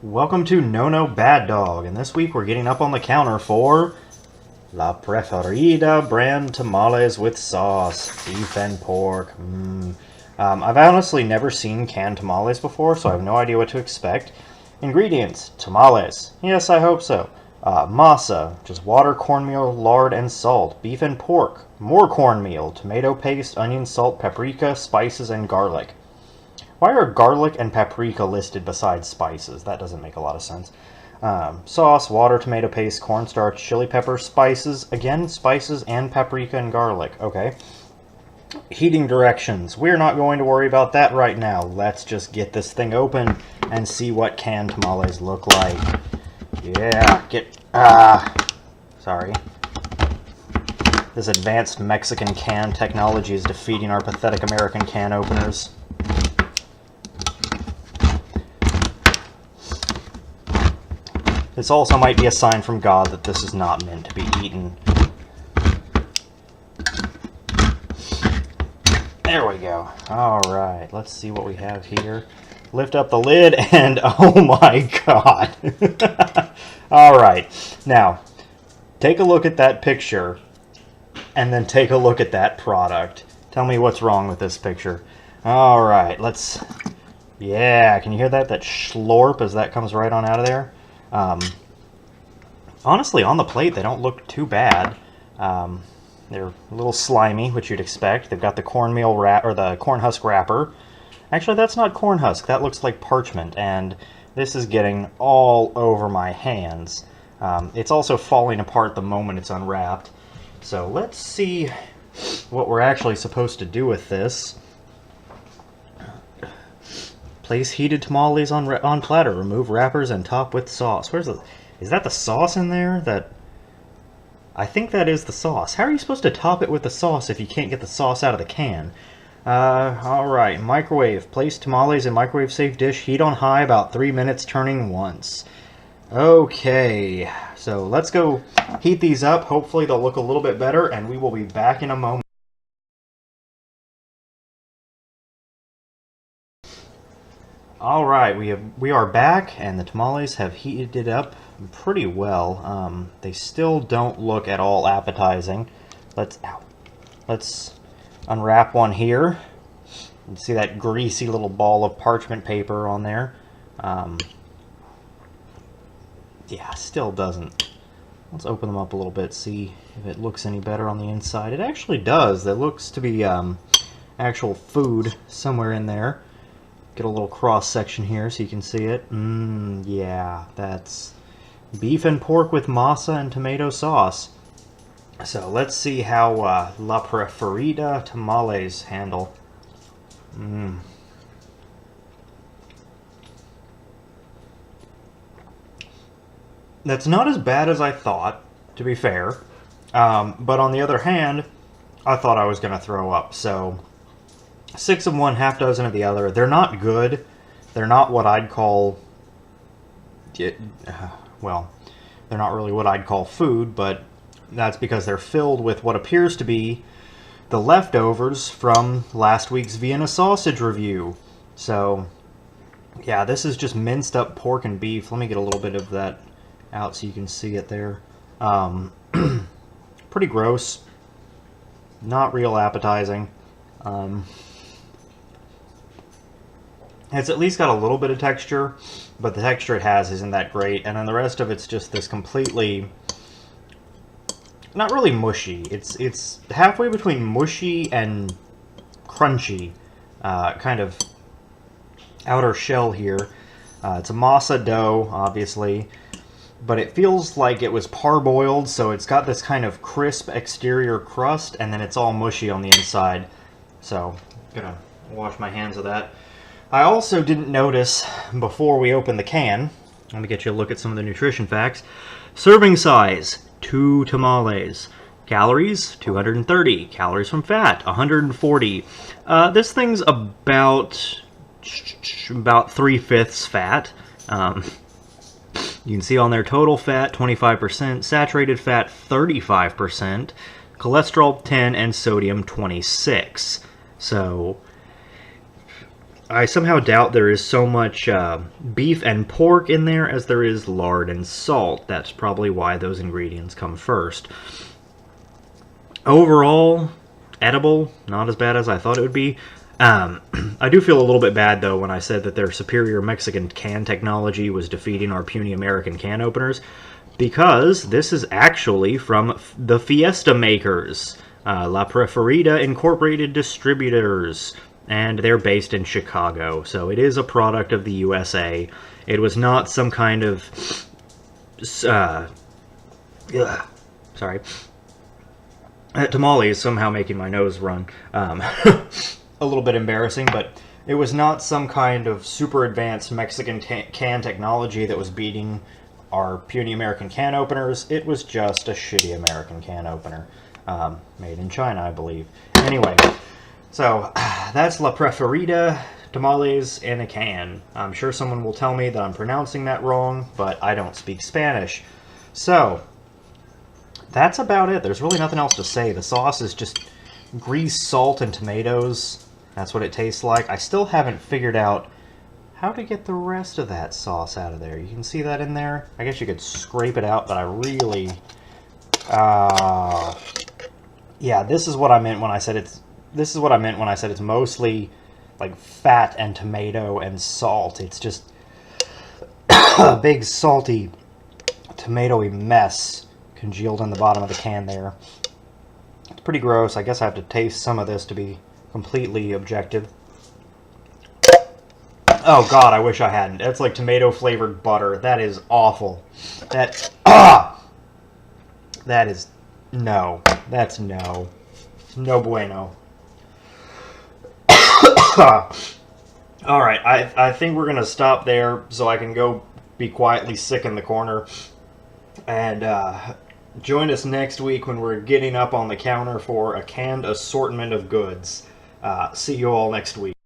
Welcome to NoNoBadDog, and this week we're getting up on the counter for La Preferida brand tamales with sauce, beef and pork. I've honestly never seen canned tamales before, so I have no idea what to expect. Ingredients: tamales. Yes, I hope so. Masa, just water, cornmeal, lard, and salt. Beef and pork. More cornmeal, tomato paste, onion, salt, paprika, spices, and garlic. Why are garlic and paprika listed besides spices? That doesn't make a lot of sense. Sauce, water, tomato paste, cornstarch, chili pepper, spices. Again, spices and paprika and garlic. Okay. Heating directions. We're not going to worry about that right now. Let's just get this thing open and see what canned tamales look like. Yeah, sorry. This advanced Mexican can technology is defeating our pathetic American can openers. This also might be a sign from God that this is not meant to be eaten. There we go. Alright, let's see what we have here. Lift up the lid and oh my God. Alright, now take a look at that picture and then take a look at that product. Tell me what's wrong with this picture. Alright, yeah, can you hear that? That slurp as that comes right on out of there? Honestly, on the plate, they don't look too bad. They're a little slimy, which you'd expect. They've got the cornmeal wrap, or the corn husk wrapper. Actually, that's not corn husk. That looks like parchment, and this is getting all over my hands. It's also falling apart the moment it's unwrapped. So let's see what we're actually supposed to do with this. Place heated tamales on platter. Remove wrappers and top with sauce. Is that the sauce in there? I think that is the sauce. How are you supposed to top it with the sauce if you can't get the sauce out of the can? Alright, microwave. Place tamales in microwave safe dish. Heat on high about 3 minutes, turning once. Okay, so let's go heat these up. Hopefully they'll look a little bit better, and we will be back in a moment. Alright, we are back, and the tamales have heated up pretty well. They still don't look at all appetizing. Let's unwrap one here. You see that greasy little ball of parchment paper on there. Yeah, still doesn't. Let's open them up a little bit, see if it looks any better on the inside. It actually does. There looks to be actual food somewhere in there. Get a little cross section here so you can see it. Yeah, that's beef and pork with masa and tomato sauce. So let's see how La Preferida tamales handle. That's not as bad as I thought, to be fair. But on the other hand, I thought I was going to throw up. So 6 of one, half dozen of the other. They're not good. They're not what I'd call... well, they're not really what I'd call food, but that's because they're filled with what appears to be the leftovers from last week's Vienna sausage review. So, yeah, this is just minced up pork and beef. Let me get a little bit of that out so you can see it there. Pretty gross. Not real appetizing. It's at least got a little bit of texture, but the texture it has isn't that great. And then the rest of it's just this completely, not really mushy. It's halfway between mushy and crunchy, kind of outer shell here. It's a masa dough, obviously, but it feels like it was parboiled, so it's got this kind of crisp exterior crust, and then it's all mushy on the inside. So, I'm gonna wash my hands of that. I also didn't notice before we opened the can, let me get you a look at some of the nutrition facts. Serving size, 2 tamales. Calories, 230. Calories from fat, 140. This thing's about 3/5 fat. You can see on there total fat, 25%, saturated fat, 35%, cholesterol, 10, and sodium, 26. So I somehow doubt there is so much beef and pork in there as there is lard and salt. That's probably why those ingredients come first. Overall, edible, not as bad as I thought it would be. I do feel a little bit bad, though, when I said that their superior Mexican can technology was defeating our puny American can openers, because this is actually from the Fiesta makers, La Preferida Incorporated Distributors, and they're based in Chicago, so it is a product of the USA. It was not some kind of... sorry. Tamales somehow making my nose run. A little bit embarrassing, but it was not some kind of super advanced Mexican can technology that was beating our puny American can openers. It was just a shitty American can opener. Made in China, I believe. Anyway, so that's La Preferida Tamales in a can. I'm sure someone will tell me that I'm pronouncing that wrong, but I don't speak Spanish. So, that's about it. There's really nothing else to say. The sauce is just grease, salt, and tomatoes. That's what it tastes like. I still haven't figured out how to get the rest of that sauce out of there. You can see that in there. I guess you could scrape it out, but I really... yeah, this is what I meant when I said it's... This is what I meant when I said it's mostly like fat and tomato and salt. It's just a big salty, tomatoey mess congealed in the bottom of the can there. It's pretty gross. I guess I have to taste some of this to be completely objective. Oh god, I wish I hadn't. That's like tomato flavored butter. That is awful. That that is no. That's no. No bueno. Alright, I think we're going to stop there so I can go be quietly sick in the corner. And join us next week when we're getting up on the counter for a canned assortment of goods. See you all next week.